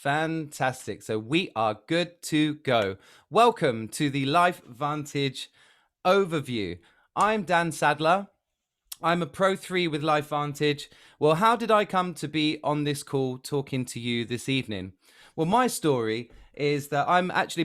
Fantastic. So we are good to go. Welcome to the LifeVantage overview. I'm Dan Sadler. I'm a Pro 3 with LifeVantage. Well, how did I come to be on this call talking to you this evening? Well, my story is that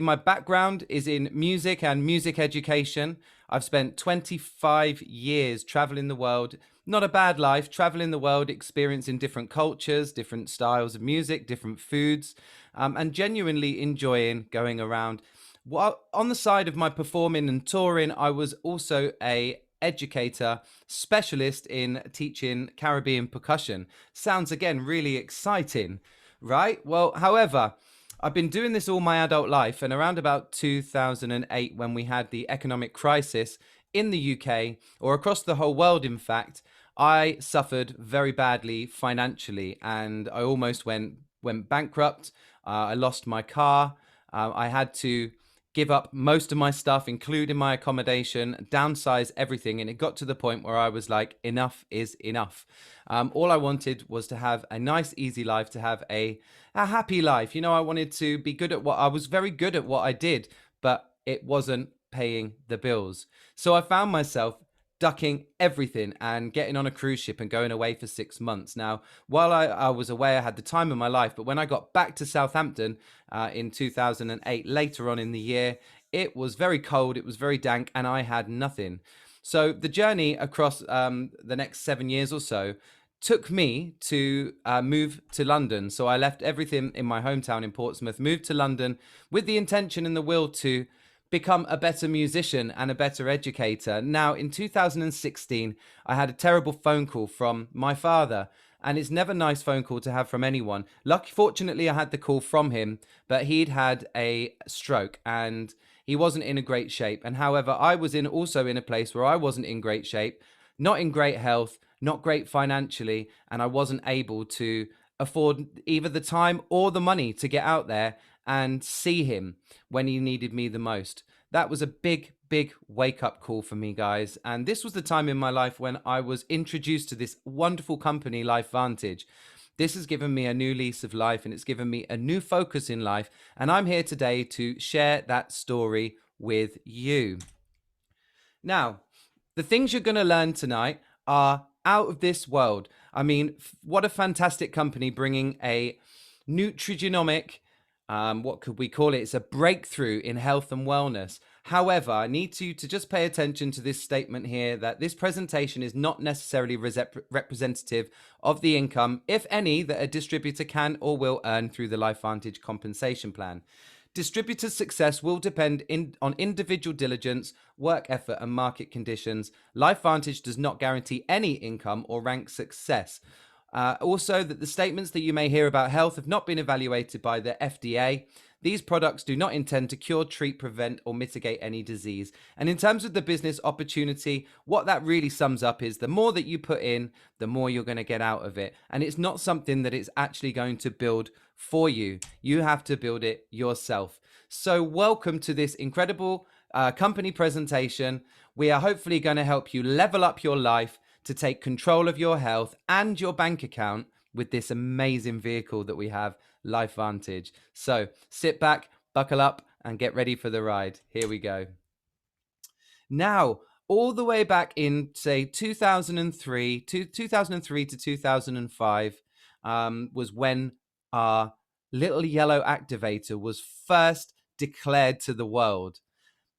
my background is in music and music education. I've spent 25 years traveling the world. Not a bad life, traveling the world, experiencing different cultures, different styles of music, different foods, and genuinely enjoying going around. Well, on the side of my performing and touring, I was also a educator, specialist in teaching Caribbean percussion. Sounds again really exciting, right? Well, however, I've been doing this all my adult life, and around about 2008, when we had the economic crisis in the UK, or across the whole world, in fact, I suffered very badly financially, and I almost went bankrupt. I lost my car. I had to give up most of my stuff, including my accommodation, downsize everything. And it got to the point where I was like, enough is enough. All I wanted was to have a nice, easy life, to have a happy life. I wanted to be good at I was very good at what I did, but it wasn't paying the bills. So I found myself ducking everything and getting on a cruise ship and going away for 6 months. Now, while I was away, I had the time of my life. But when I got back to Southampton in 2008, later on in the year, it was very cold, it was very dank, and I had nothing. So the journey across the next 7 years or so took me to move to London. So I left everything in my hometown in Portsmouth, moved to London with the intention and the will to become a better musician and a better educator. Now, in 2016, I had a terrible phone call from my father, and it's never a nice phone call to have from anyone. Fortunately, I had the call from him, but he'd had a stroke and he wasn't in a great shape. And however, I was also in a place where I wasn't in great shape, not in great health, not great financially, and I wasn't able to afford either the time or the money to get out there and see him when he needed me the most. That was a big, big wake up call for me, guys. And this was the time in my life when I was introduced to this wonderful company, LifeVantage. This has given me a new lease of life, and it's given me a new focus in life. And I'm here today to share that story with you. Now, the things you're going to learn tonight are out of this world. I mean, what a fantastic company, bringing a nutrigenomic, what could we call it? It's a breakthrough in health and wellness. However, I need you to just pay attention to this statement here, that this presentation is not necessarily representative of the income, if any, that a distributor can or will earn through the LifeVantage compensation plan. Distributor success will depend on individual diligence, work effort, and market conditions. LifeVantage does not guarantee any income or rank success. Also, that the statements that you may hear about health have not been evaluated by the FDA. These products do not intend to cure, treat, prevent, or mitigate any disease. And in terms of the business opportunity, what that really sums up is the more that you put in, the more you're going to get out of it. And it's not something that it's actually going to build for you. You have to build it yourself. So welcome to this incredible company presentation. We are hopefully going to help you level up your life to take control of your health and your bank account with this amazing vehicle that we have, LifeVantage. So sit back, buckle up, and get ready for the ride. Here we go. Now, all the way back in, say, 2003 to 2005 was when our little yellow activator was first declared to the world.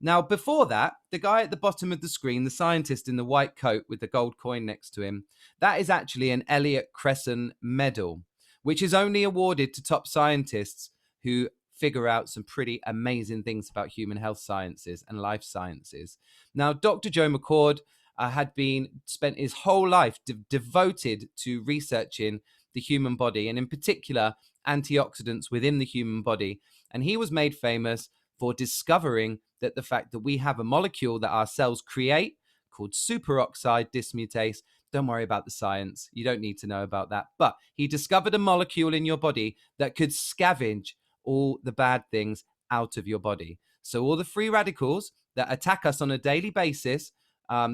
Now, before that, the guy at the bottom of the screen, the scientist in the white coat with the gold coin next to him, that is actually an Elliott Cresson Medal, which is only awarded to top scientists who figure out some pretty amazing things about human health sciences and life sciences. Now, Dr. Joe McCord had spent his whole life devoted to researching the human body, and in particular, antioxidants within the human body. And he was made famous for discovering that the fact that we have a molecule that our cells create called superoxide dismutase. Don't worry about the science. You don't need to know about that. But he discovered a molecule in your body that could scavenge all the bad things out of your body. So all the free radicals that attack us on a daily basis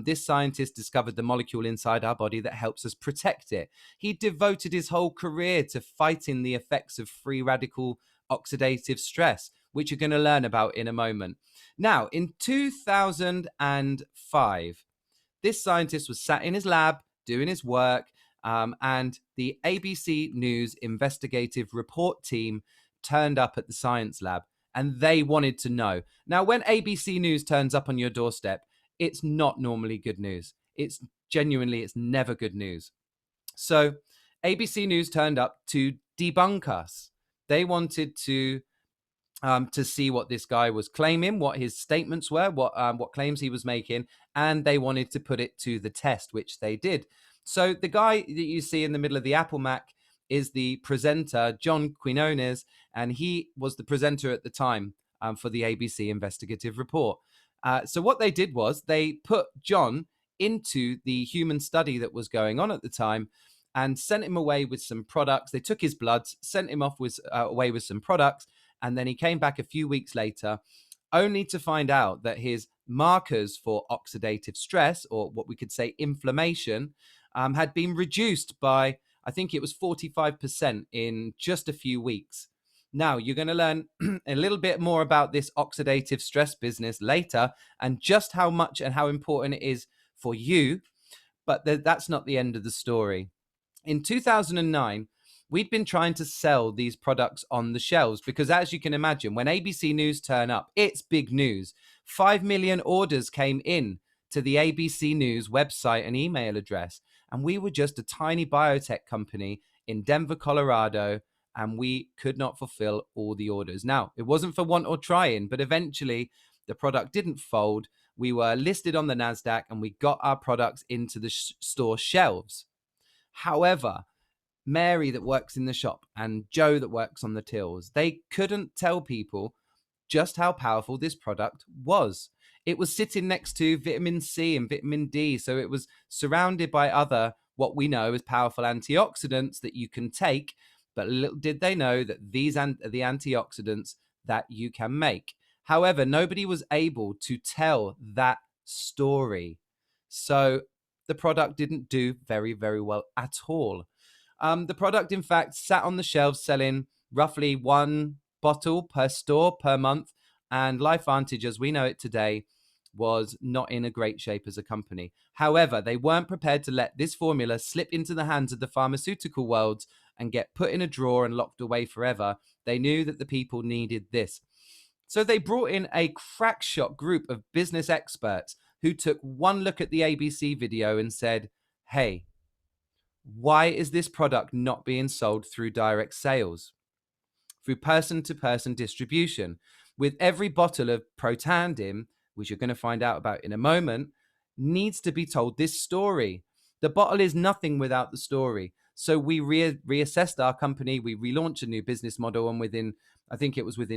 This scientist discovered the molecule inside our body that helps us protect it. He devoted his whole career to fighting the effects of free radical oxidative stress, which you're going to learn about in a moment. Now, in 2005, this scientist was sat in his lab doing his work, and the ABC News investigative report team turned up at the science lab, and they wanted to know. Now, when ABC News turns up on your doorstep, it's not normally good news. It's never good news. So ABC News turned up to debunk us. They wanted to see what this guy was claiming, what his statements were, what claims he was making, and they wanted to put it to the test, which they did. So the guy that you see in the middle of the Apple Mac is the presenter, John Quinones, and he was the presenter at the time for the ABC investigative report. So what they did was they put John into the human study that was going on at the time and sent him away with some products. They took his bloods, sent him off away with some products, and then he came back a few weeks later, only to find out that his markers for oxidative stress, or what we could say inflammation, had been reduced by, I think it was 45% in just a few weeks. Now, you're going to learn a little bit more about this oxidative stress business later and just how much and how important it is for you. But that's not the end of the story. In 2009, we'd been trying to sell these products on the shelves because, as you can imagine, when ABC News turn up, it's big news. 5 million orders came in to the ABC News website and email address. And we were just a tiny biotech company in Denver, Colorado, and we could not fulfill all the orders. Now, it wasn't for want or trying, but eventually the product didn't fold. We were listed on the NASDAQ and we got our products into the store shelves. However, Mary that works in the shop and Joe that works on the tills, they couldn't tell people just how powerful this product was. It was sitting next to vitamin C and vitamin D, so it was surrounded by other, what we know as powerful antioxidants that you can take, but little did they know that these are the antioxidants that you can make. However, nobody was able to tell that story. So the product didn't do very, very well at all. The product, in fact, sat on the shelves selling roughly one bottle per store per month. And LifeVantage, as we know it today, was not in a great shape as a company. However, they weren't prepared to let this formula slip into the hands of the pharmaceutical world and get put in a drawer and locked away forever. They knew that the people needed this. So they brought in a crackshot group of business experts who took one look at the ABC video and said, hey, why is this product not being sold through direct sales, through person-to-person distribution? With every bottle of Protandim, which you're going to find out about in a moment, needs to be told this story. The bottle is nothing without the story. So we reassessed our company. We relaunched a new business model, and within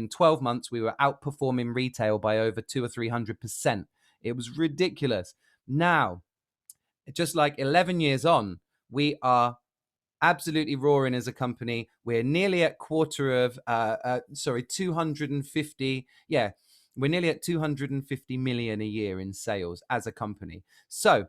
12 months, we were outperforming retail by over 200 or 300%. It was ridiculous. Now, just like 11 years on, we are absolutely roaring as a company. We're nearly at 250. Yeah, we're nearly at 250 million a year in sales as a company. So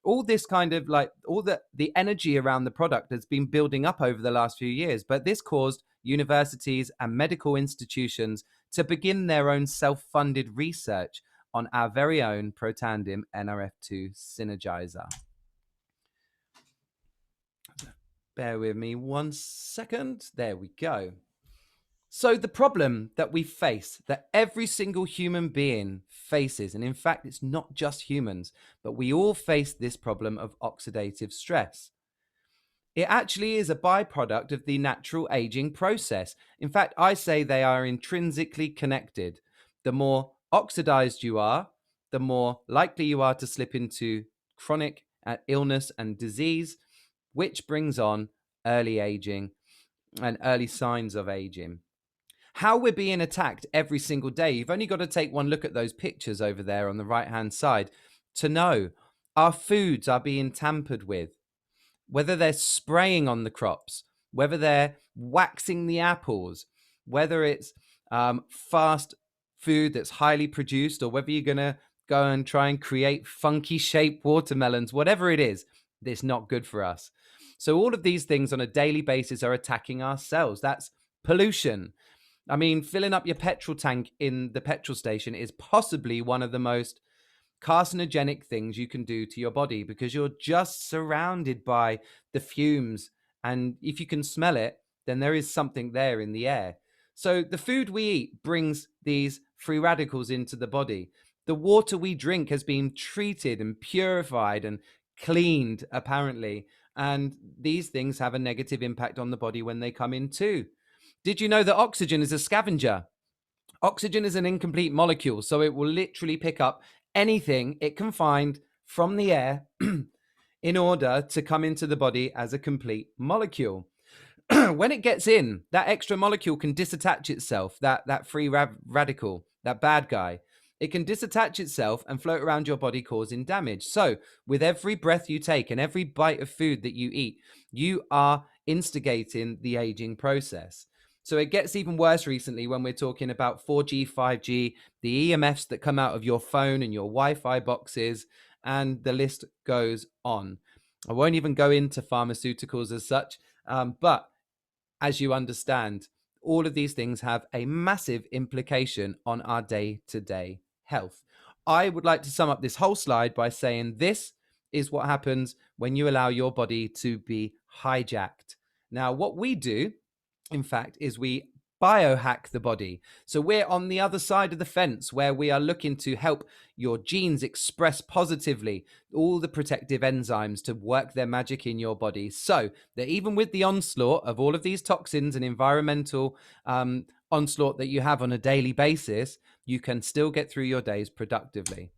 all this kind of like all the energy around the product has been building up over the last few years, but this caused universities and medical institutions to begin their own self-funded research on our very own Protandim NRF2 Synergizer. Bear with me 1 second. There we go. So the problem that we face, that every single human being faces, and in fact, it's not just humans, but we all face this problem of oxidative stress. It actually is a byproduct of the natural aging process. In fact, I say they are intrinsically connected. The more oxidized you are, the more likely you are to slip into chronic illness and disease, which brings on early aging and early signs of aging. How we're being attacked every single day, you've only got to take one look at those pictures over there on the right-hand side to know our foods are being tampered with. Whether they're spraying on the crops, whether they're waxing the apples, whether it's fast food that's highly produced, or whether you're going to go and try and create funky shaped watermelons, whatever it is, it's not good for us. So all of these things on a daily basis are attacking our cells. That's pollution. I mean, filling up your petrol tank in the petrol station is possibly one of the most carcinogenic things you can do to your body, because you're just surrounded by the fumes. And if you can smell it, then there is something there in the air. So the food we eat brings these free radicals into the body. The water we drink has been treated and purified and cleaned, apparently. And these things have a negative impact on the body when they come in too. Did you know that oxygen is a scavenger? Oxygen is an incomplete molecule, so it will literally pick up anything it can find from the air in order to come into the body as a complete molecule. When it gets in, that extra molecule can disattach itself, that free radical, that bad guy. It can disattach itself and float around your body, causing damage. So, with every breath you take and every bite of food that you eat, you are instigating the aging process. So it gets even worse recently when we're talking about 4G, 5G, the EMFs that come out of your phone and your Wi-Fi boxes, and the list goes on. I won't even go into pharmaceuticals as such, but as you understand, all of these things have a massive implication on our day-to-day health. I would like to sum up this whole slide by saying this is what happens when you allow your body to be hijacked. Now, what we do, in fact, is we biohack the body. So we're on the other side of the fence, where we are looking to help your genes express positively all the protective enzymes to work their magic in your body, so that even with the onslaught of all of these toxins and environmental onslaught that you have on a daily basis, you can still get through your days productively.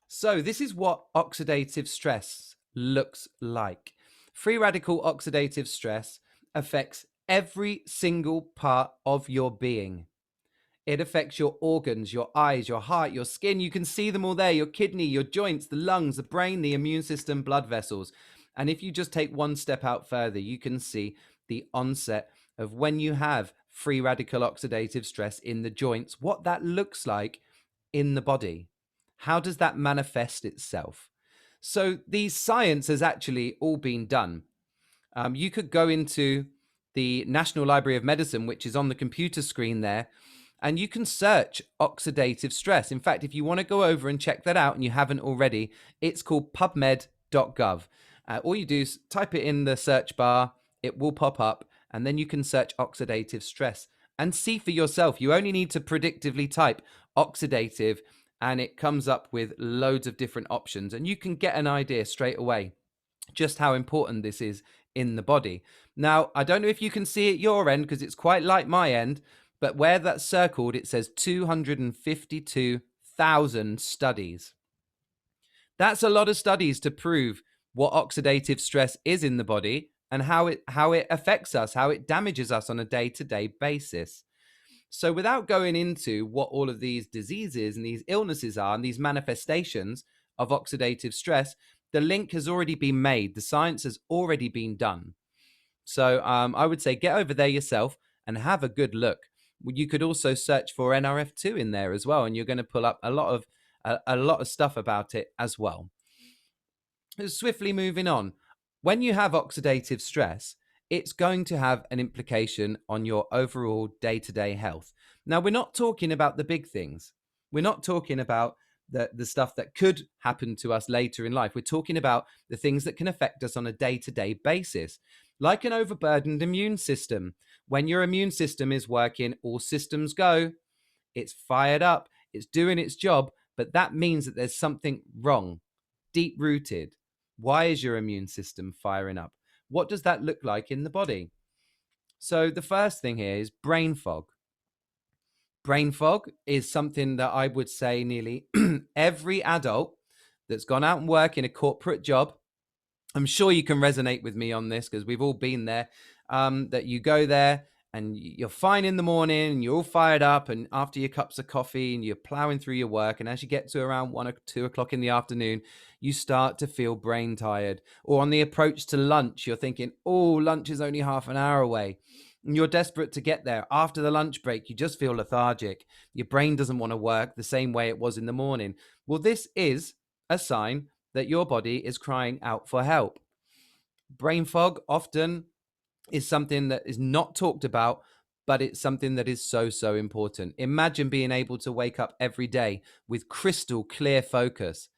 So this is what oxidative stress looks like. Free radical oxidative stress affects every single part of your being. It affects your organs, your eyes, your heart, your skin. You can see them all there: your kidney, your joints, the lungs, the brain, the immune system, blood vessels. And if you just take one step out further, you can see the onset of when you have free radical oxidative stress in the joints, what that looks like in the body. How does that manifest itself? So these science has actually all been done. You could go into the National Library of Medicine, which is on the computer screen there, and you can search oxidative stress. In fact, if you want to go over and check that out and you haven't already, it's called pubmed.gov. All you do is type it in the search bar, it will pop up, and then you can search oxidative stress and see for yourself. You only need to predictively type oxidative, and it comes up with loads of different options, and you can get an idea straight away just how important this is in the body. Now, I don't know if you can see at your end, because it's quite light my end, but where that's circled, it says 252,000 studies. That's a lot of studies to prove what oxidative stress is in the body and how it affects us, how it damages us on a day-to-day basis. So without going into what all of these diseases and these illnesses are and these manifestations of oxidative stress, the link has already been made. The science has already been done. So I would say get over there yourself and have a good look. You could also search for NRF2 in there as well, and you're going to pull up a lot of stuff about it as well. Swiftly moving on. When you have oxidative stress, it's going to have an implication on your overall day-to-day health. Now, we're not talking about the big things. We're not talking about the stuff that could happen to us later in life. We're talking about the things that can affect us on a day-to-day basis, like an overburdened immune system. When your immune system is working, all systems go, it's fired up, it's doing its job, but that means that there's something wrong, deep-rooted. Why is your immune system firing up? What does that look like in the body? So the first thing here is brain fog. Brain fog is something that I would say nearly every adult that's gone out and worked in a corporate job, I'm sure you can resonate with me on this, because we've all been there, that you go there and you're fine in the morning and you're all fired up, and after your cups of coffee and you're plowing through your work, and as you get to around 1 or 2 o'clock in the afternoon, you start to feel brain tired. Or on the approach to lunch, you're thinking, oh, lunch is only half an hour away. and you're desperate to get there. After the lunch break, you just feel lethargic. Your brain doesn't want to work the same way it was in the morning. Well, this is a sign that your body is crying out for help. Brain fog often is something that is not talked about, but it's something that is so, so important. Imagine being able to wake up every day with crystal clear focus.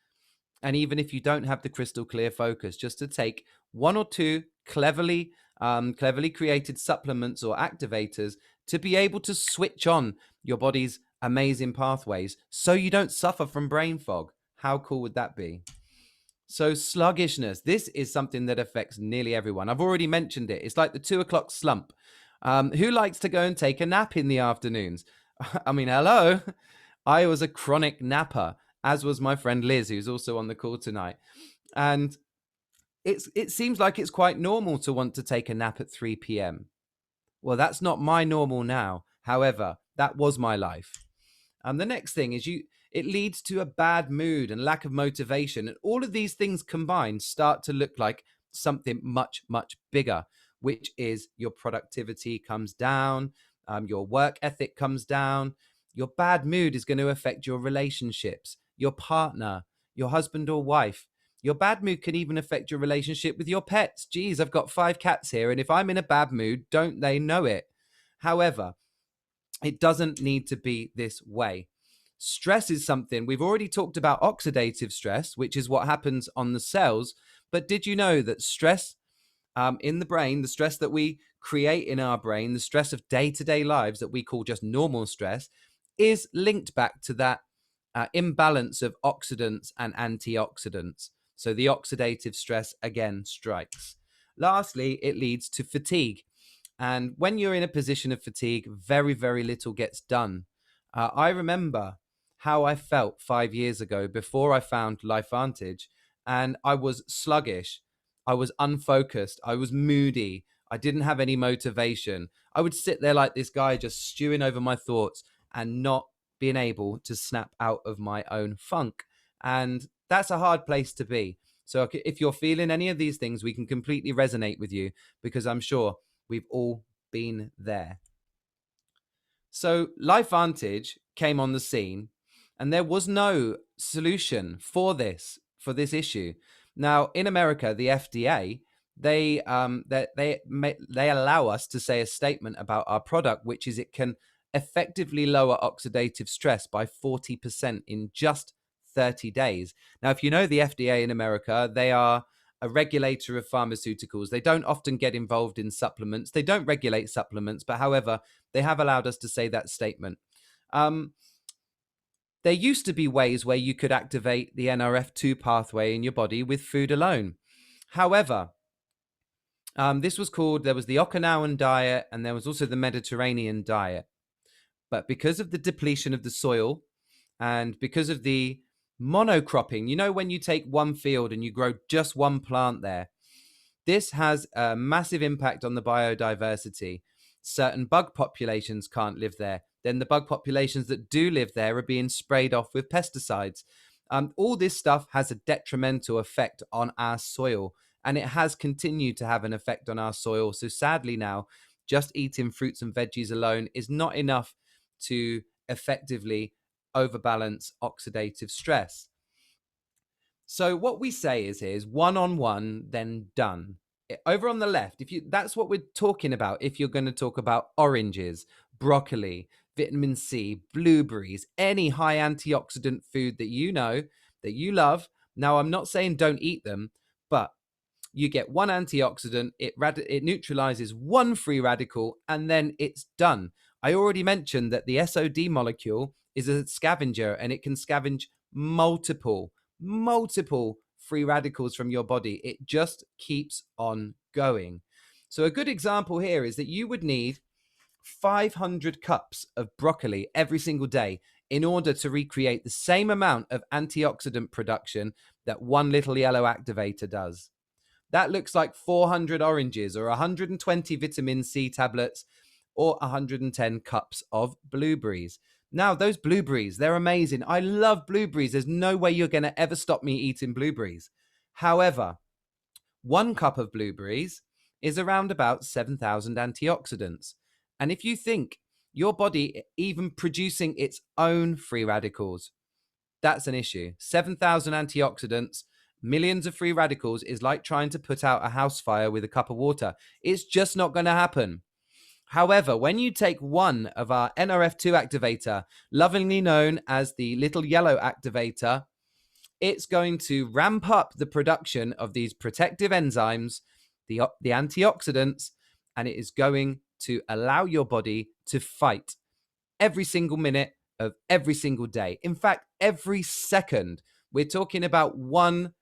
And even if you don't have the crystal clear focus, just to take one or two cleverly created supplements or activators to be able to switch on your body's amazing pathways so you don't suffer from brain fog. How cool would that be? So sluggishness, this is something that affects nearly everyone. I've already mentioned it. It's like the 2 o'clock slump. Who likes to go and take a nap in the afternoons? I mean, hello. I was a chronic napper, as was my friend Liz, who's also on the call tonight. And it seems like it's quite normal to want to take a nap at 3 p.m. Well, that's not my normal now. However, that was my life. And the next thing is it leads to a bad mood and lack of motivation. And all of these things combined start to look like something much, much bigger, which is your productivity comes down, your work ethic comes down. Your bad mood is going to affect your relationships, your partner, your husband or wife. Your bad mood can even affect your relationship with your pets. Geez, I've got 5 cats here, and if I'm in a bad mood, don't they know it? However, it doesn't need to be this way. Stress is something we've already talked about, oxidative stress, which is what happens on the cells. But did you know that stress in the brain, the stress that we create in our brain, the stress of day-to-day lives that we call just normal stress, is linked back to that imbalance of oxidants and antioxidants. So the oxidative stress again strikes. Lastly, it leads to fatigue. And when you're in a position of fatigue, very, very little gets done. I remember how I felt 5 years ago before I found LifeVantage, and I was sluggish. I was unfocused. I was moody. I didn't have any motivation. I would sit there like this guy, just stewing over my thoughts and not being able to snap out of my own funk. And that's a hard place to be. So if you're feeling any of these things, we can completely resonate with you, because I'm sure we've all been there. So LifeVantage came on the scene, and there was no solution for this issue. Now, in America, the FDA, they allow us to say a statement about our product, which is it can effectively lower oxidative stress by 40% in just 30 days. Now, if you know the FDA in America, they are a regulator of pharmaceuticals. They don't often get involved in supplements. They don't regulate supplements, but however, they have allowed us to say that statement. There used to be ways where you could activate the NRF2 pathway in your body with food alone. However, there was the Okinawan diet, and there was also the Mediterranean diet. But because of the depletion of the soil and because of the monocropping, you know, when you take one field and you grow just one plant there, this has a massive impact on the biodiversity. Certain bug populations can't live there. Then the bug populations that do live there are being sprayed off with pesticides. All this stuff has a detrimental effect on our soil, and it has continued to have an effect on our soil. So sadly now, just eating fruits and veggies alone is not enough to effectively overbalance oxidative stress. So what we say is one-on-one, then done. Over on the left, that's what we're talking about. If you're going to talk about oranges, broccoli, vitamin C, blueberries, any high antioxidant food that you know, that you love. Now, I'm not saying don't eat them, but you get one antioxidant, it neutralizes one free radical, and then it's done. I already mentioned that the SOD molecule is a scavenger, and it can scavenge multiple free radicals from your body. It just keeps on going. So a good example here is that you would need 500 cups of broccoli every single day in order to recreate the same amount of antioxidant production that one little yellow activator does. That looks like 400 oranges or 120 vitamin C tablets or 110 cups of blueberries. Now, those blueberries, they're amazing. I love blueberries. There's no way you're going to ever stop me eating blueberries. However, 1 cup of blueberries is around about 7,000 antioxidants. And if you think your body even producing its own free radicals, that's an issue. 7,000 antioxidants, millions of free radicals is like trying to put out a house fire with a cup of water. It's just not going to happen. However, when you take one of our NRF2 activator, lovingly known as the little yellow activator, it's going to ramp up the production of these protective enzymes, the antioxidants, and it is going to allow your body to fight every single minute of every single day. In fact, every second. We're talking about one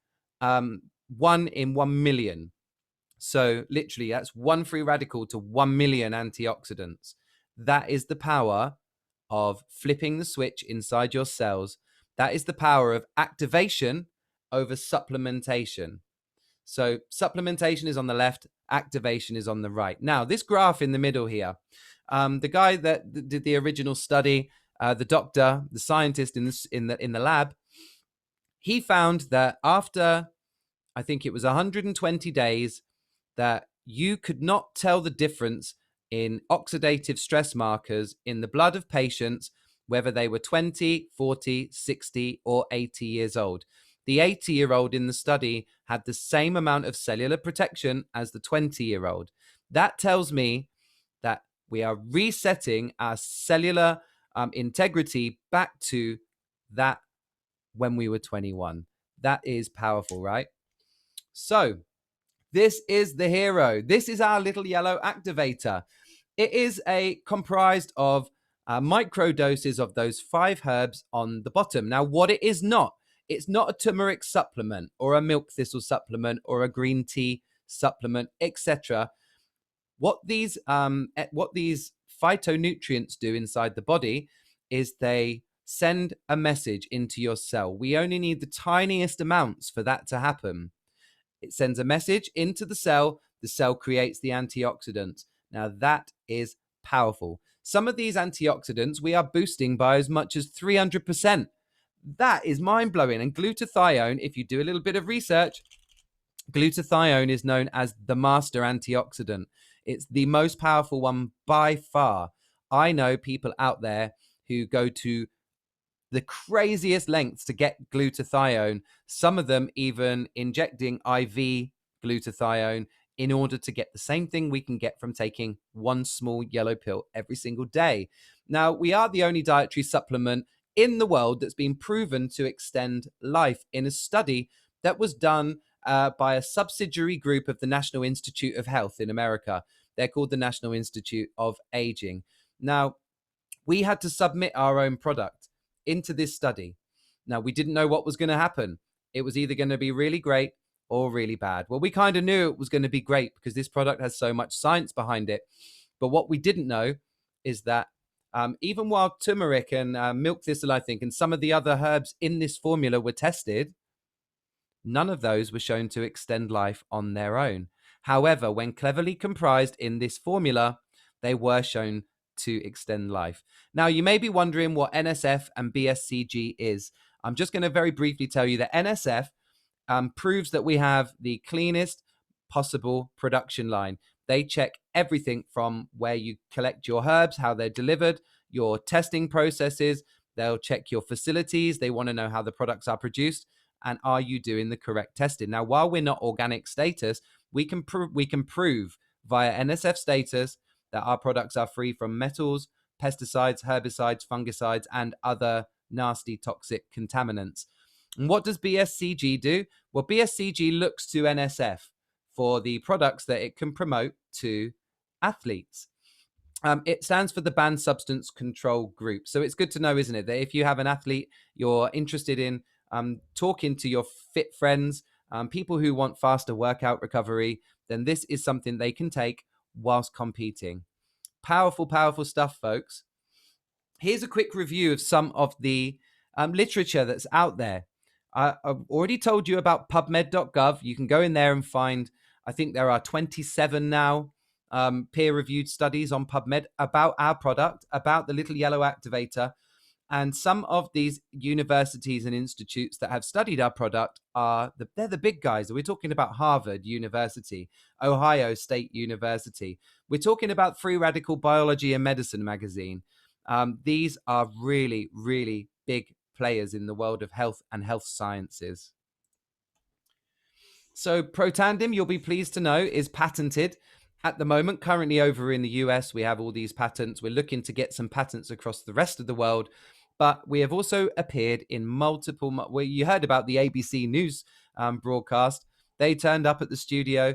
in 1 million. So literally, that's one free radical to 1 million antioxidants. That is the power of flipping the switch inside your cells. That is the power of activation over supplementation. So supplementation is on the left, activation is on the right. Now, this graph in the middle here, the guy that did the original study, the doctor, the scientist in the lab, he found that after, I think it was 120 days, that you could not tell the difference in oxidative stress markers in the blood of patients, whether they were 20, 40, 60, or 80 years old. The 80-year-old in the study had the same amount of cellular protection as the 20-year-old. That tells me that we are resetting our cellular integrity back to that when we were 21. That is powerful, right? So this is the hero. This is our little yellow activator. It is comprised of micro doses of those 5 herbs on the bottom. Now, what it is not, it's not a turmeric supplement or a milk thistle supplement or a green tea supplement, etc. What these phytonutrients do inside the body is they send a message into your cell. We only need the tiniest amounts for that to happen. It sends a message into the cell creates the antioxidants. Now that is powerful. Some of these antioxidants we are boosting by as much as 300%. That is mind-blowing. And glutathione, if you do a little bit of research, glutathione is known as the master antioxidant. It's the most powerful one by far. I know people out there who go to the craziest lengths to get glutathione, some of them even injecting IV glutathione in order to get the same thing we can get from taking one small yellow pill every single day. Now, we are the only dietary supplement in the world that's been proven to extend life in a study that was done by a subsidiary group of the National Institute of Health in America. They're called the National Institute of Aging. Now, we had to submit our own product into this study. Now, we didn't know what was going to happen. It was either going to be really great or really bad. Well, we kind of knew it was going to be great because this product has so much science behind it. But what we didn't know is that even while turmeric and milk thistle, I think, and some of the other herbs in this formula were tested, none of those were shown to extend life on their own. However, when cleverly comprised in this formula, they were shown to extend life. Now, you may be wondering what NSF and BSCG is. I'm just going to very briefly tell you that NSF proves that we have the cleanest possible production line. They check everything from where you collect your herbs, how they're delivered, your testing processes. They'll check your facilities. They want to know how the products are produced and are you doing the correct testing. Now, while we're not organic status, we can prove via NSF status that our products are free from metals, pesticides, herbicides, fungicides, and other nasty toxic contaminants. And what does BSCG do? Well, BSCG looks to NSF for the products that it can promote to athletes. It stands for the Banned Substance Control Group. So it's good to know, isn't it, that if you have an athlete, you're interested in talking to your fit friends, people who want faster workout recovery, then this is something they can take whilst competing. Powerful, powerful stuff, folks. Here's a quick review of some of the literature that's out there. I've already told you about pubmed.gov. You can go in there and find, I think there are 27 now peer-reviewed studies on PubMed about our product, about the little yellow activator. And some of these universities and institutes that have studied our product they're the big guys. We're talking about Harvard University, Ohio State University. We're talking about Free Radical Biology and Medicine magazine. These are really, really big players in the world of health and health sciences. So Protandim, you'll be pleased to know, is patented at the moment. Currently over in the US, we have all these patents. We're looking to get some patents across the rest of the world. But we have also appeared in multiple, well, you heard about the ABC News broadcast. They turned up at the studio.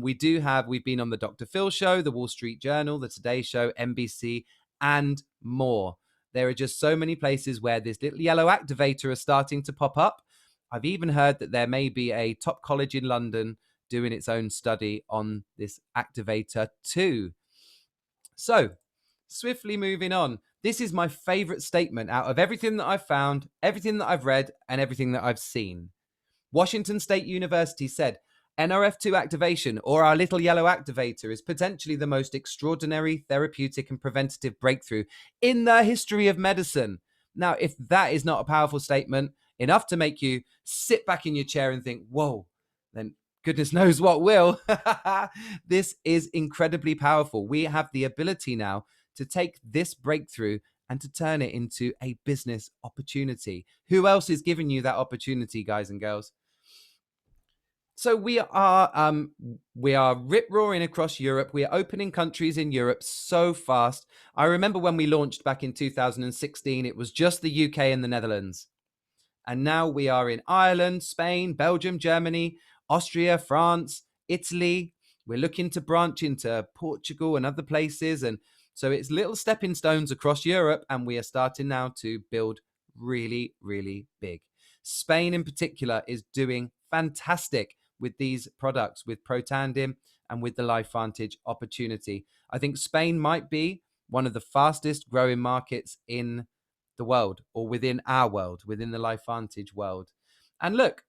We've been on the Dr. Phil show, the Wall Street Journal, the Today Show, NBC, and more. There are just so many places where this little yellow activator is starting to pop up. I've even heard that there may be a top college in London doing its own study on this activator too. So, swiftly moving on. This is my favorite statement out of everything that I've found, everything that I've read, and everything that I've seen. Washington State University said, NRF2 activation, or our little yellow activator, is potentially the most extraordinary therapeutic and preventative breakthrough in the history of medicine. Now, if that is not a powerful statement, enough to make you sit back in your chair and think, whoa, then goodness knows what will. This is incredibly powerful. We have the ability now to take this breakthrough and to turn it into a business opportunity. Who else is giving you that opportunity, guys and girls? So we are rip roaring across Europe. We are opening countries in Europe so fast. I remember when we launched back in 2016, it was just the UK and the Netherlands. And now we are in Ireland, Spain, Belgium, Germany, Austria, France, Italy. We're looking to branch into Portugal and other places. And so it's little stepping stones across Europe. And we are starting now to build really, really big. Spain in particular is doing fantastic with these products, with Protandim and with the LifeVantage opportunity. I think Spain might be one of the fastest growing markets in the world, or within our world, within the LifeVantage world. And look,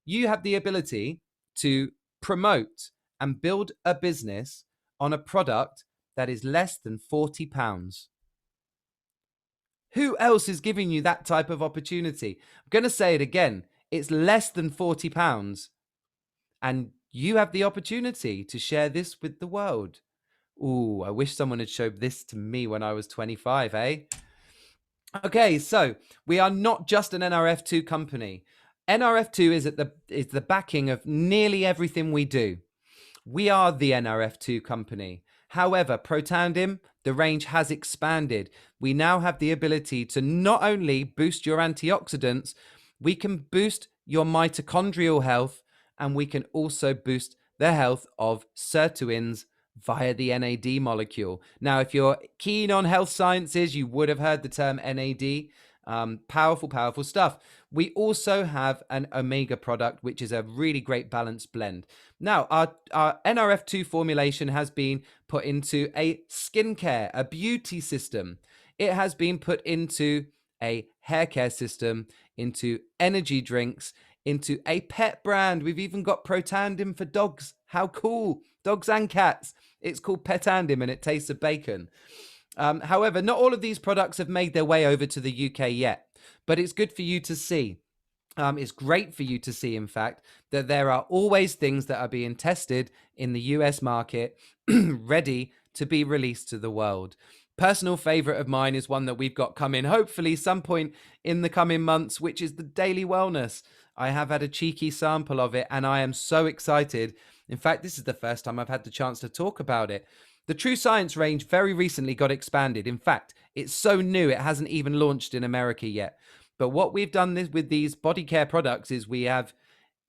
you have the ability to promote and build a business on a product that is less than £40. Who else is giving you that type of opportunity? I'm going to say it again. It's less than £40. And you have the opportunity to share this with the world. Ooh, I wish someone had showed this to me when I was 25, eh? Okay, so we are not just an NRF2 company. NRF2 is the backing of nearly everything we do. We are the NRF2 company. However, Protandim, the range has expanded. We now have the ability to not only boost your antioxidants, we can boost your mitochondrial health, and we can also boost the health of sirtuins via the NAD molecule. Now, if you're keen on health sciences, you would have heard the term NAD. Powerful, powerful stuff. We also have an omega product, which is a really great balanced blend. Now, our NRF2 formulation has been put into a skincare, a beauty system. It has been put into a hair care system, into energy drinks, into a pet brand. We've even got Protandim for dogs. How cool. Dogs and cats. It's called Petandim and it tastes of bacon. However, not all of these products have made their way over to the UK yet, but it's good for you to see. It's great for you to see, in fact, that there are always things that are being tested in the US market ready to be released to the world. Personal favorite of mine is one that we've got coming, hopefully some point in the coming months, which is the Daily Wellness. I have had a cheeky sample of it and I am so excited. In fact, this is the first time I've had the chance to talk about it. The True Science range very recently got expanded. In fact, it's so new, it hasn't even launched in America yet. But what we've done with these body care products is we have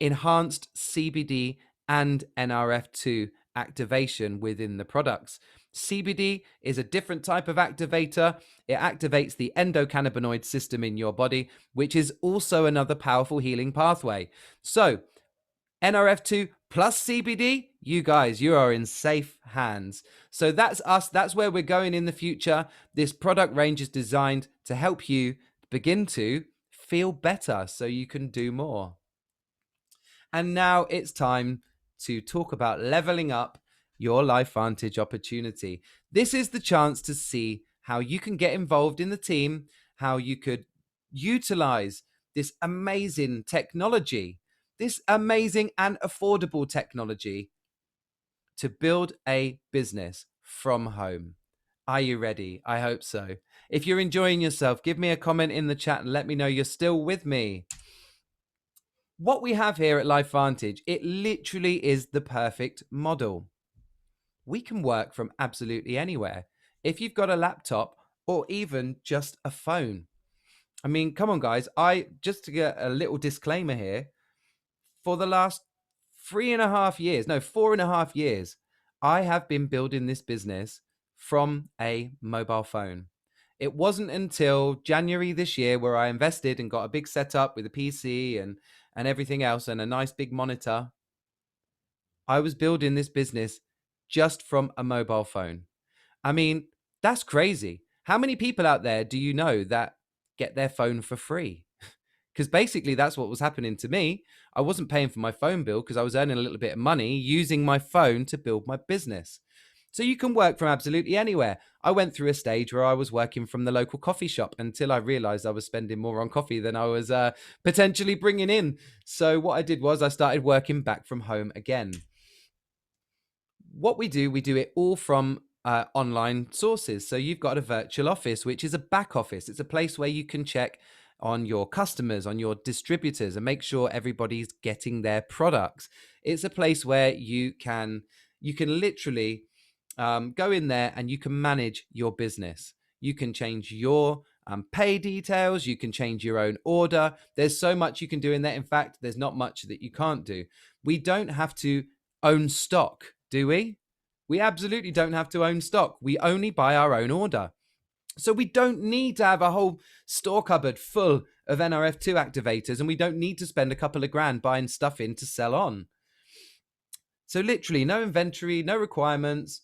enhanced CBD and NRF2 activation within the products. CBD is a different type of activator. It activates the endocannabinoid system in your body, which is also another powerful healing pathway. So NRF2 plus CBD, you guys, you are in safe hands. So that's us. That's where we're going in the future. This product range is designed to help you begin to feel better so you can do more. And now it's time to talk about leveling up your LifeVantage opportunity. This is the chance to see how you can get involved in the team how you could utilize this amazing technology, this amazing and affordable technology to build a business from home. Are you ready? I hope so. If you're enjoying yourself, give me a comment in the chat and let me know you're still with me. What we have here at LifeVantage, it literally is the perfect model. We can work from absolutely anywhere. If you've got a laptop or even just a phone. I mean, come on, guys. Just to get a little disclaimer here, for the last 3.5 years, no, 4.5 years, I have been building this business from a mobile phone. It wasn't until January this year where I invested and got a big setup with a PC and everything else and a nice big monitor. I was building this business just from a mobile phone. I mean, that's crazy. How many people out there do you know that get their phone for free? Because basically that's what was happening to me. I wasn't paying for my phone bill because I was earning a little bit of money using my phone to build my business. So you can work from absolutely anywhere. I went through a stage where I was working from the local coffee shop until I realized I was spending more on coffee than I was potentially bringing in. So what I did was I started working back from home again. What we do it all from online sources. So you've got a virtual office, which is a back office. It's a place where you can check on your customers, on your distributors, and make sure everybody's getting their products. It's a place where you can literally go in there and you can manage your business. You can change your pay details. You can change your own order. There's so much you can do in there. In fact, there's not much that you can't do. We don't have to own stock, do we? We absolutely don't have to own stock. We only buy our own order. So we don't need to have a whole store cupboard full of NRF2 activators, and we don't need to spend a couple of grand buying stuff in to sell on. So literally no inventory, no requirements.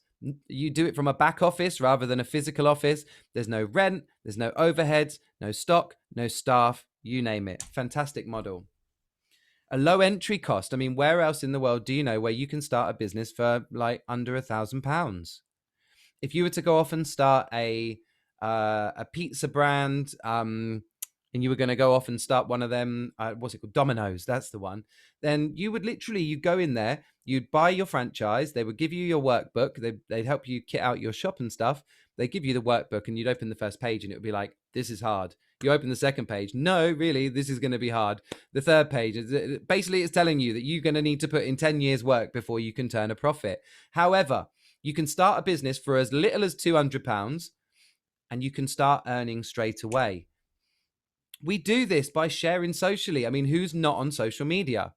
You do it from a back office rather than a physical office. There's no rent, there's no overheads, no stock, no staff, you name it. Fantastic model. A low entry cost. I mean, where else in the world do you know where you can start a business for like under £1,000? If you were to go off and start a pizza brand, and you were going to go off and start one of them, what's it called? Domino's, that's the one. Then you would literally, you go in there, you'd buy your franchise. They would give you your workbook. They'd help you kit out your shop and stuff. They give you the workbook and you'd open the first page and it would be like, this is hard. You open the second page. No, really, this is going to be hard. The third page, basically it's telling you that you're going to need to put in 10 years work before you can turn a profit. However, you can start a business for as little as £200 and you can start earning straight away. We do this by sharing socially. I mean, who's not on social media?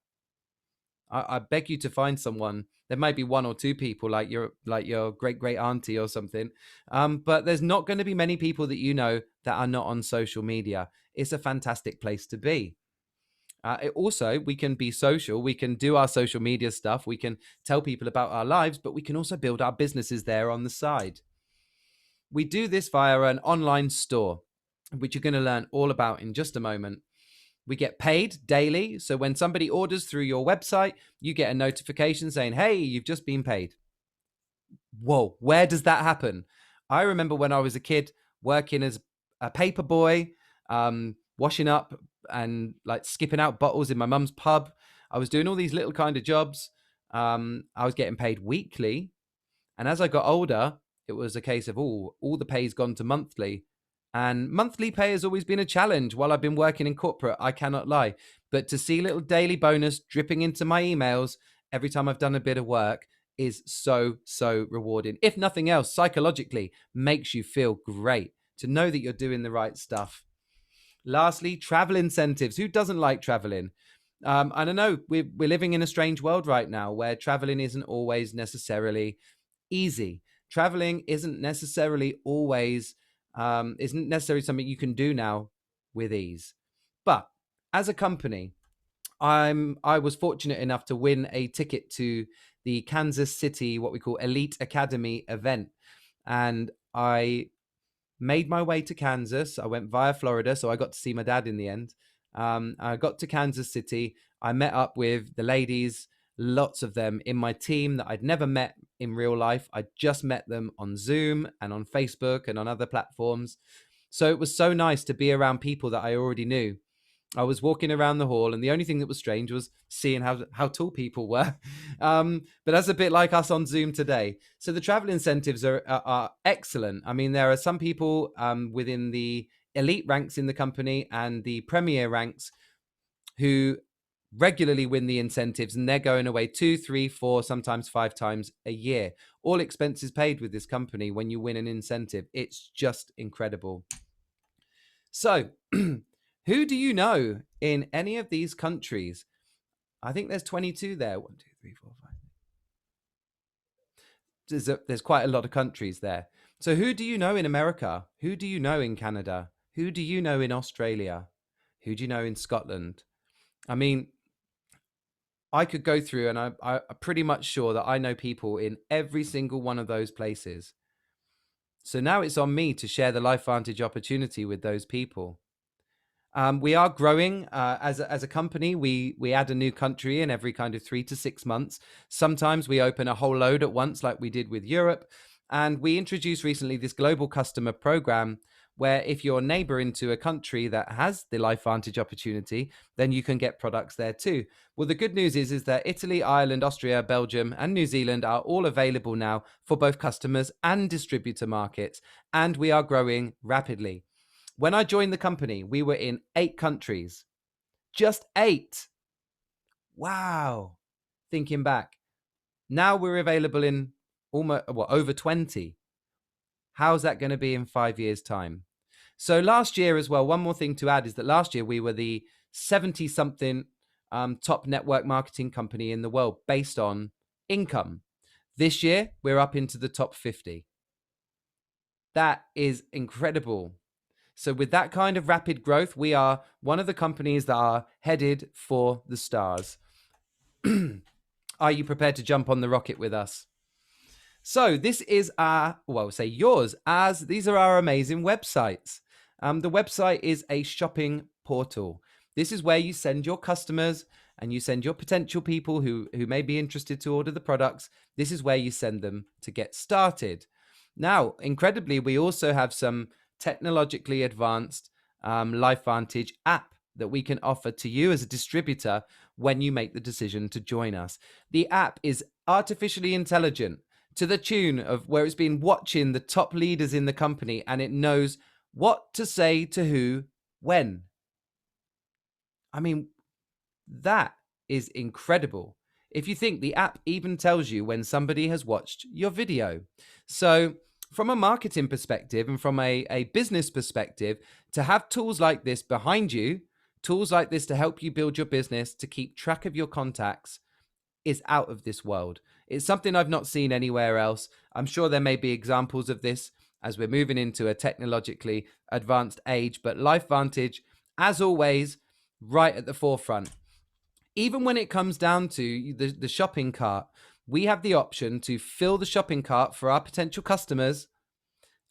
I beg you to find someone. There might be one or two people like your great auntie or something, but there's not going to be many people that you know that are not on social media. It's a fantastic place to be. Also, we can be social. We can do our social media stuff. We can tell people about our lives, but we can also build our businesses there on the side. We do this via an online store, which you're going to learn all about in just a moment. We get paid daily. So when somebody orders through your website, you get a notification saying, hey, you've just been paid. Whoa, where does that happen? I remember when I was a kid working as a paper boy, washing up and like skipping out bottles in my mum's pub. I was doing all these little kind of jobs. I was getting paid weekly. And as I got older, it was a case of, all the pay's gone to monthly. And monthly pay has always been a challenge while I've been working in corporate, I cannot lie. But to see little daily bonus dripping into my emails every time I've done a bit of work is so, so rewarding. If nothing else, psychologically, makes you feel great to know that you're doing the right stuff. Lastly, travel incentives. Who doesn't like traveling? And I know we're living in a strange world right now where traveling isn't always necessarily easy. Traveling isn't necessarily always isn't necessarily something you can do now with ease. But as a company, I was fortunate enough to win a ticket to the Kansas City, what we call Elite Academy event. And I made my way to Kansas. I went via Florida, so I got to see my dad in the end. I got to Kansas City. I met up with the ladies, lots of them in my team that I'd never met in real life. I just met them on Zoom and on Facebook and on other platforms. So it was so nice to be around people that I already knew. I was walking around the hall, and the only thing that was strange was seeing how tall people were. But that's a bit like us on Zoom today. So the travel incentives are excellent. I mean, there are some people within the elite ranks in the company and the premier ranks who regularly win the incentives, and they're going away 2, 3, 4, sometimes 5 times a year. All expenses paid with this company when you win an incentive. It's just incredible. So, who do you know in any of these countries? I think there's 22 there. 1, 2, 3, 4, 5. There's quite a lot of countries there. So, who do you know in America? Who do you know in Canada? Who do you know in Australia? Who do you know in Scotland? I mean, I could go through, and I'm pretty much sure that I know people in every single one of those places. So now it's on me to share the LifeVantage opportunity with those people. We are growing as a company. We add a new country in every kind of 3 to 6 months. Sometimes we open a whole load at once, like we did with Europe. And we introduced recently this global customer program, where if you're a neighbor into a country that has the LifeVantage opportunity, then you can get products there too. Well, the good news is that Italy, Ireland, Austria, Belgium, and New Zealand are all available now for both customers and distributor markets, and we are growing rapidly. When I joined the company, we were in 8 countries. Just 8. Wow. Thinking back. Now we're available in almost over 20. How's that going to be in 5 years' time? So last year as well, one more thing to add is that last year we were the 70-something top network marketing company in the world based on income. This year, we're up into the top 50. That is incredible. So with that kind of rapid growth, we are one of the companies that are headed for the stars. Are you prepared to jump on the rocket with us? So this is yours, as these are our amazing websites. The website is a shopping portal. This is where you send your customers and you send your potential people who may be interested to order the products. This is where you send them to get started. Now, incredibly, we also have some technologically advanced LifeVantage app that we can offer to you as a distributor when you make the decision to join us. The app is artificially intelligent to the tune of where it's been watching the top leaders in the company, and it knows what to say to who, when. I mean, that is incredible. If you think, the app even tells you when somebody has watched your video. So from a marketing perspective and from a business perspective, to have tools like this behind you, tools like this to help you build your business, to keep track of your contacts, is out of this world. It's something I've not seen anywhere else. I'm sure there may be examples of this as we're moving into a technologically advanced age, but LifeVantage, as always, right at the forefront. Even when it comes down to the shopping cart, we have the option to fill the shopping cart for our potential customers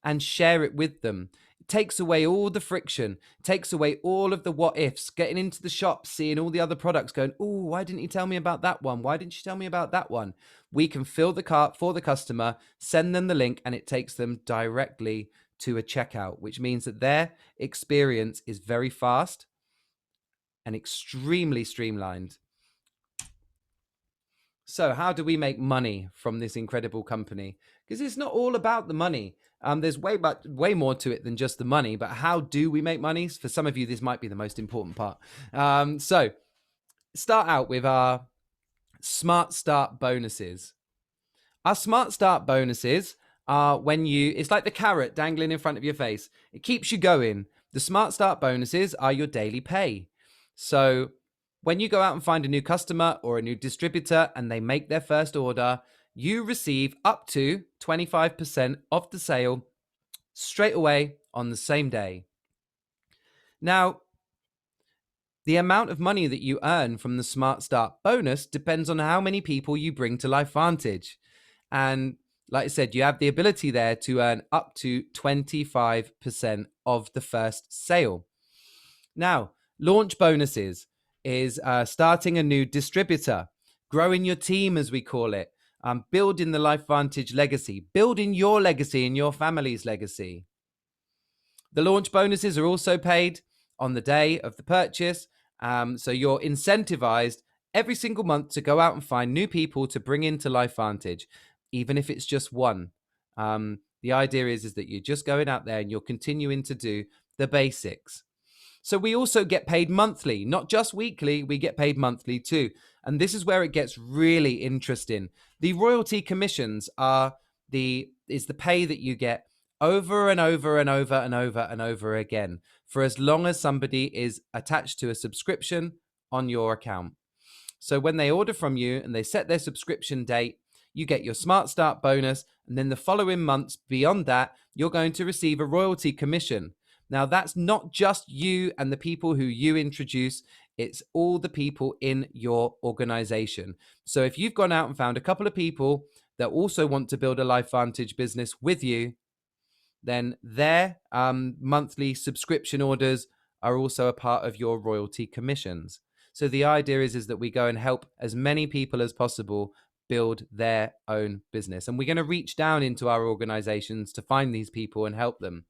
and share it with them. It takes away all the friction, takes away all of the what ifs, getting into the shop, seeing all the other products, going, oh, why didn't you tell me about that one? Why didn't you tell me about that one? We can fill the cart for the customer, send them the link, and it takes them directly to a checkout, which means that their experience is very fast and extremely streamlined. So how do we make money from this incredible company? Because it's not all about the money. There's way more to it than just the money, but how do we make money? For some of you, this might be the most important part. So start out with our Smart Start bonuses. Our Smart Start bonuses are it's like the carrot dangling in front of your face. It keeps you going. The Smart Start bonuses are your daily pay. So when you go out and find a new customer or a new distributor and they make their first order, you receive up to 25% of the sale straight away on the same day. Now, the amount of money that you earn from the Smart Start bonus depends on how many people you bring to LifeVantage. And like I said, you have the ability there to earn up to 25% of the first sale. Now, launch bonuses is starting a new distributor, growing your team, as we call it, building the LifeVantage legacy, building your legacy and your family's legacy. The launch bonuses are also paid on the day of the purchase. So you're incentivized every single month to go out and find new people to bring into LifeVantage, even if it's just one. The idea is that you're just going out there and you're continuing to do the basics. So we also get paid monthly, not just weekly, we get paid monthly too. And this is where it gets really interesting. The royalty commissions is the pay that you get over and over and over and over and over again for as long as somebody is attached to a subscription on your account. So when they order from you and they set their subscription date, you get your Smart Start bonus. And then the following months beyond that, you're going to receive a royalty commission. Now, that's not just you and the people who you introduce. It's all the people in your organization. So if you've gone out and found a couple of people that also want to build a LifeVantage business with you, then their monthly subscription orders are also a part of your royalty commissions. So the idea is that we go and help as many people as possible build their own business. And we're going to reach down into our organizations to find these people and help them.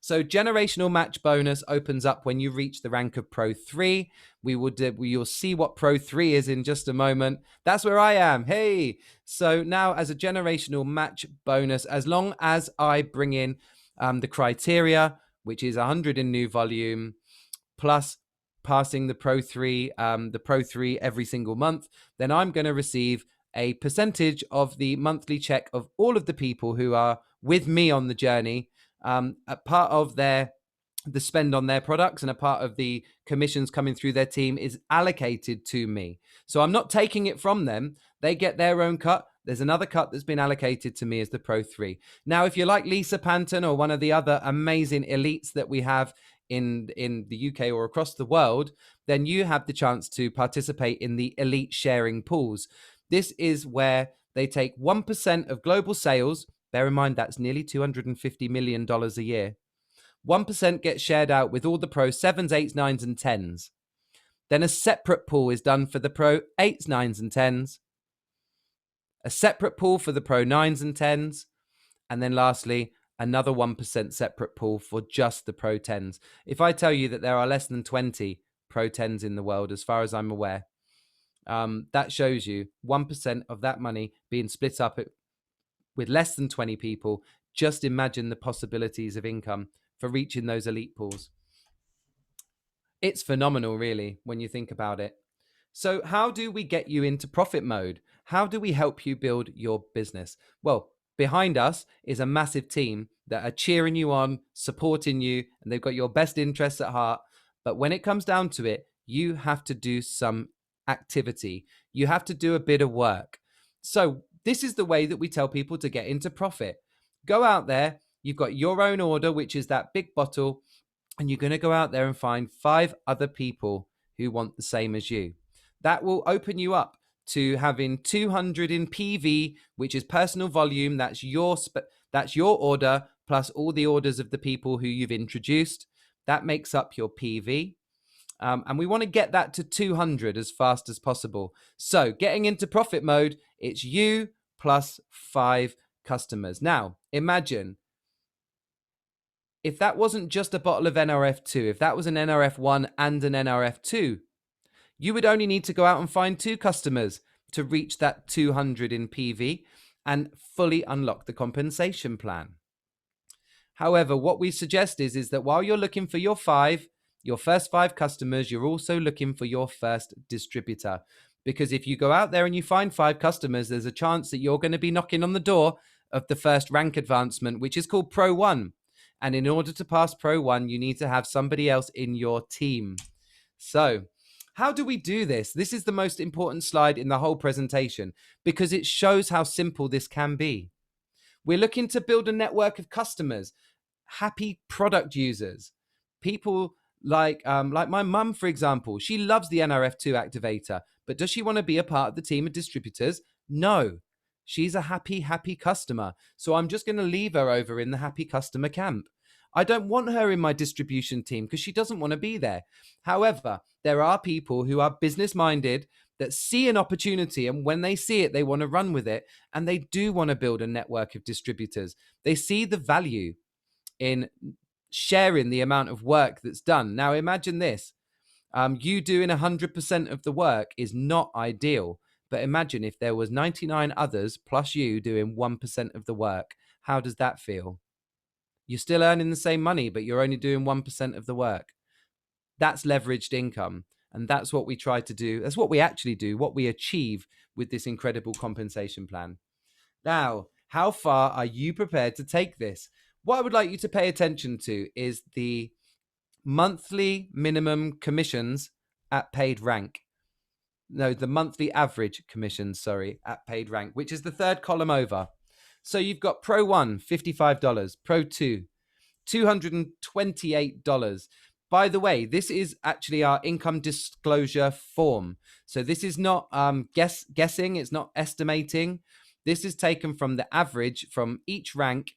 So generational match bonus opens up when you reach the rank of Pro 3. You'll see what Pro 3 is in just a moment. That's where I am. Hey. So now as a generational match bonus, as long as I bring in the criteria, which is 100 in new volume, plus passing the Pro 3 every single month, then I'm going to receive a percentage of the monthly check of all of the people who are with me on the journey. A part of the spend on their products and a part of the commissions coming through their team is allocated to me. So I'm not taking it from them. They get their own cut. There's another cut that's been allocated to me as the Pro 3. Now, if you're like Lisa Panton or one of the other amazing elites that we have in the UK or across the world, then you have the chance to participate in the elite sharing pools. This is where they take 1% of global sales. Bear in mind, that's nearly $250 million a year. 1% gets shared out with all the Pro 7s, 8s, 9s, and 10s. Then a separate pool is done for the Pro 8s, 9s, and 10s. A separate pool for the Pro 9s and 10s. And then lastly, another 1% separate pool for just the Pro 10s. If I tell you that there are less than 20 Pro 10s in the world, as far as I'm aware, that shows you 1% of that money being split up with less than 20 people. Just imagine the possibilities of income for reaching those elite pools. It's phenomenal, really, when you think about it. So how do we get you into profit mode? How do we help you build your business? Well, behind us is a massive team that are cheering you on, supporting you, and they've got your best interests at heart. But when it comes down to it, you have to do some activity. You have to do a bit of work. So this is the way that we tell people to get into profit. Go out there. You've got your own order, which is that big bottle, and you're going to go out there and find 5 other people who want the same as you. That will open you up to having 200 in PV, which is personal volume. That's your order plus all the orders of the people who you've introduced. That makes up your PV. And we want to get that to 200 as fast as possible. So getting into profit mode, it's you plus 5 customers. Now, imagine if that wasn't just a bottle of NRF2, if that was an NRF1 and an NRF2, you would only need to go out and find 2 customers to reach that 200 in PV and fully unlock the compensation plan. However, what we suggest is that while you're looking for your first 5 customers, you're also looking for your first distributor. Because if you go out there and you find 5 customers, there's a chance that you're going to be knocking on the door of the first rank advancement, which is called Pro 1. And in order to pass Pro 1, you need to have somebody else in your team. So how do we do this? This is the most important slide in the whole presentation because it shows how simple this can be. We're looking to build a network of customers, happy product users, people like my mum, for example. She loves the NRF2 activator, but does she want to be a part of the team of distributors? No. She's a happy customer. So I'm just going to leave her over in the happy customer camp. I don't want her in my distribution team because she doesn't want to be there. However, there are people who are business minded that see an opportunity, and when they see it, they want to run with it, and they do want to build a network of distributors. They see the value in sharing the amount of work that's done. Now, imagine this. You doing 100% of the work is not ideal. But imagine if there was 99 others plus you doing 1% of the work. How does that feel? You're still earning the same money, but you're only doing 1% of the work. That's leveraged income. And that's what we try to do. That's what we actually do, what we achieve with this incredible compensation plan. Now, how far are you prepared to take this? What I would like you to pay attention to is the monthly minimum commissions at paid rank. No, the monthly average commissions, sorry, at paid rank, which is the third column over. So you've got Pro 1, $55, Pro 2, $228. By the way, this is actually our income disclosure form. So this is not guessing, it's not estimating. This is taken from the average from each rank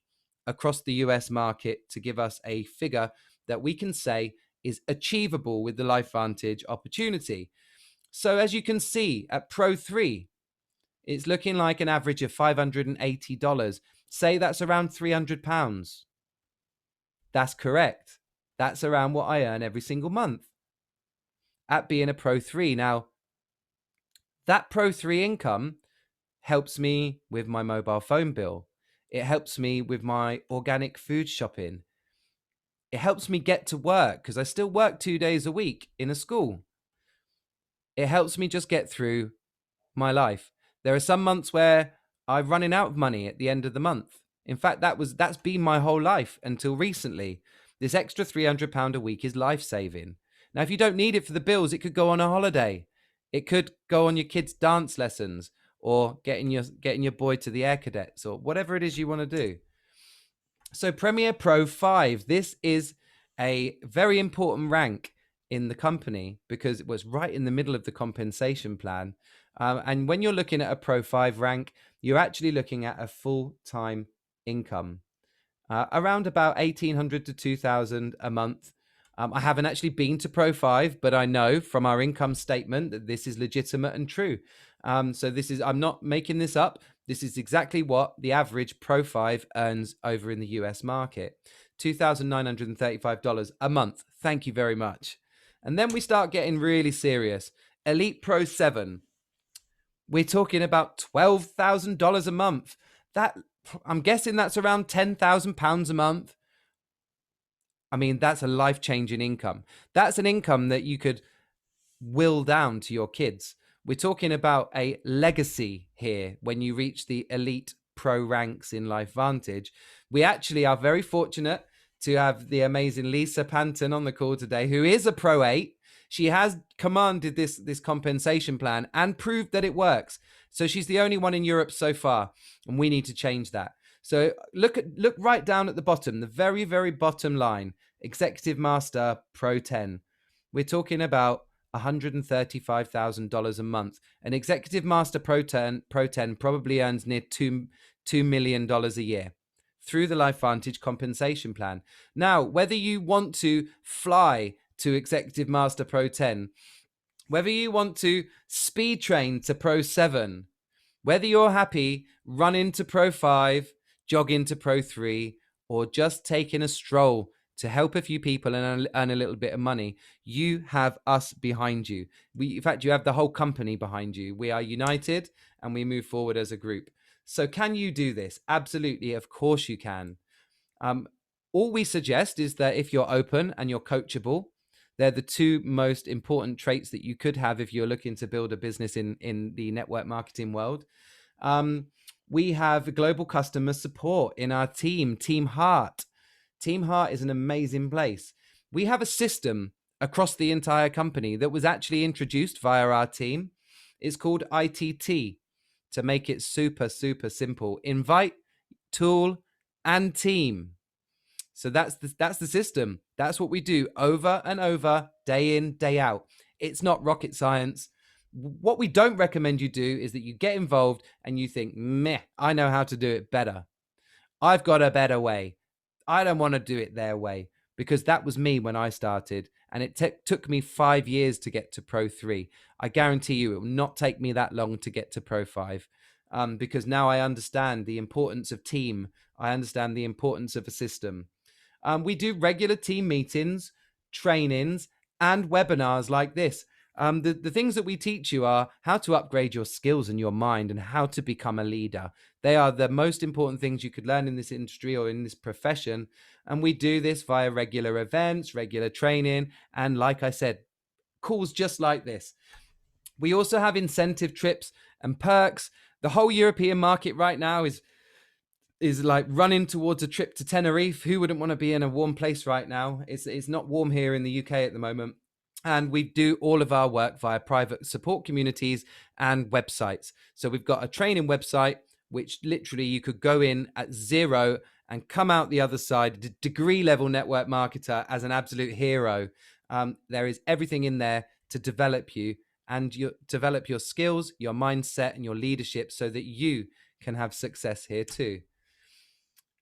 across the US market to give us a figure that we can say is achievable with the LifeVantage opportunity. So as you can see at Pro 3, it's looking like an average of $580. Say that's around £300. That's correct. That's around what I earn every single month at being a Pro 3. Now, that Pro 3 income helps me with my mobile phone bill. It helps me with my organic food shopping. It helps me get to work because I still work 2 days a week in a school. It helps me just get through my life. There are some months where I'm running out of money at the end of the month. In fact, that's been my whole life until recently. This extra £300 a week is life-saving. Now, if you don't need it for the bills, it could go on a holiday. It could go on your kids' dance lessons or getting your boy to the Air Cadets or whatever it is you want to do. So Premier Pro 5, this is a very important rank in the company because it was right in the middle of the compensation plan. And when you're looking at a Pro 5 rank, you're actually looking at a full-time income, around about 1,800 to 2,000 a month. I haven't actually been to Pro 5, but I know from our income statement that this is legitimate and true. So I'm not making this up. This is exactly what the average Pro 5 earns over in the US market. $2,935 a month. Thank you very much. And then we start getting really serious. Elite Pro 7. We're talking about $12,000 a month. I'm guessing that's around £10,000 a month. I mean, that's a life-changing income. That's an income that you could will down to your kids. We're talking about a legacy here when you reach the elite pro ranks in LifeVantage. We actually are very fortunate to have the amazing Lisa Panton on the call today, who is a Pro 8. She has commanded this compensation plan and proved that it works. So she's the only one in Europe so far, and we need to change that. So look right down at the bottom, the very, very bottom line, Executive Master Pro 10. We're talking about $135,000 a month. An Executive Master Pro 10 probably earns near $2 million a year through the LifeVantage compensation plan. Now, whether you want to fly to Executive Master Pro 10, whether you want to speed train to Pro 7, whether you're happy running to Pro 5, jogging to Pro 3, or just taking a stroll to help a few people and earn a little bit of money, you have us behind you. In fact, you have the whole company behind you. We are united and we move forward as a group. So can you do this? Absolutely. Of course you can. All we suggest is that if you're open and you're coachable, they're the two most important traits that you could have if you're looking to build a business in the network marketing world. We have global customer support in our team, Team Heart. Team Heart is an amazing place. We have a system across the entire company that was actually introduced via our team. It's called ITT, to make it super, super simple. Invite, tool, and team. So that's the system. That's what we do over and over, day in, day out. It's not rocket science. What we don't recommend you do is that you get involved and you think, meh, I know how to do it better. I've got a better way. I don't want to do it their way, because that was me when I started. And it took me 5 years to get to Pro 3. I guarantee you it will not take me that long to get to Pro 5, because now I understand the importance of team. I understand the importance of a system. We do regular team meetings, trainings, and webinars like this. The things that we teach you are how to upgrade your skills and your mind and how to become a leader. They are the most important things you could learn in this industry or in this profession. And we do this via regular events, regular training, and like I said, calls just like this. We also have incentive trips and perks. The whole European market right now is like running towards a trip to Tenerife. Who wouldn't want to be in a warm place right now? It's not warm here in the UK at the moment. And we do all of our work via private support communities and websites. So we've got a training website, which literally you could go in at zero and come out the other side, degree level network marketer as an absolute hero. There is everything in there to develop you and develop your skills, your mindset, and your leadership so that you can have success here too.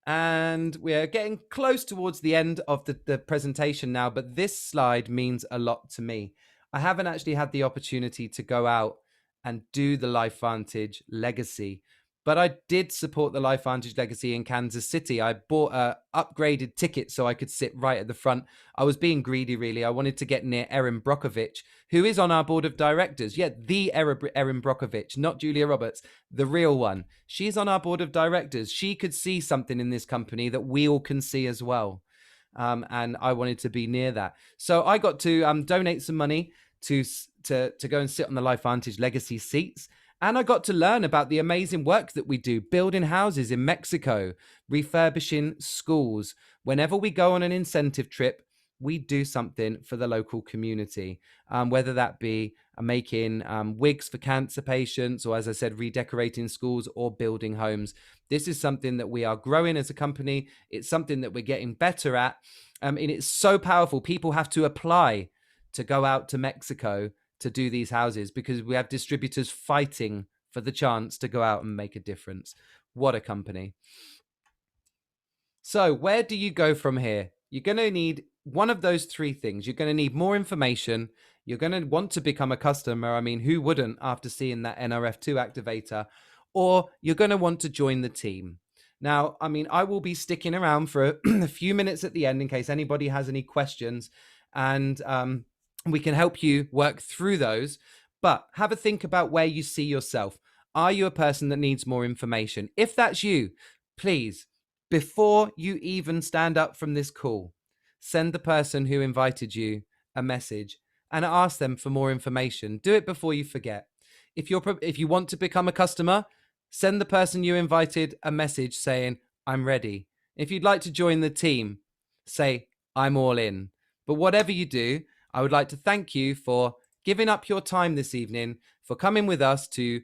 And we're getting close towards the end of the presentation now, but this slide means a lot to me. I haven't actually had the opportunity to go out and do the LifeVantage Legacy, but I did support the LifeVantage Legacy in Kansas City. I bought a upgraded ticket so I could sit right at the front. I was being greedy, really. I wanted to get near Erin Brockovich, who is on our board of directors. Yeah, the Erin Brockovich, not Julia Roberts, the real one. She's on our board of directors. She could see something in this company that we all can see as well. And I wanted to be near that. So I got to donate some money to go and sit on the LifeVantage Legacy seats. And I got to learn about the amazing work that we do, building houses in Mexico, refurbishing schools. Whenever we go on an incentive trip, we do something for the local community, whether that be making wigs for cancer patients, or as I said, redecorating schools or building homes. This is something that we are growing as a company. It's something that we're getting better at. And it's so powerful. People have to apply to go out to Mexico to do these houses because we have distributors fighting for the chance to go out and make a difference. What a company. So where do you go from here? You're going to need one of those three things. You're going to need more information. You're going to want to become a customer. I mean, who wouldn't after seeing that NRF2 activator? Or you're going to want to join the team. Now, I mean, I will be sticking around for a few minutes at the end in case anybody has any questions. And we can help you work through those, but have a think about where you see yourself. Are you a person that needs more information? If that's you, please, before you even stand up from this call, send the person who invited you a message and ask them for more information. Do it before you forget. If you want to become a customer, send the person you invited a message saying, I'm ready. If you'd like to join the team, say, I'm all in. But whatever you do, I would like to thank you for giving up your time this evening, for coming with us to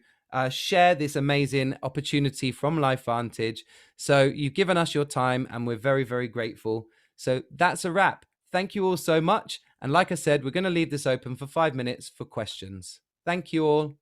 share this amazing opportunity from LifeVantage. So you've given us your time and we're very, very grateful. So that's a wrap. Thank you all so much. And like I said, we're going to leave this open for 5 minutes for questions. Thank you all.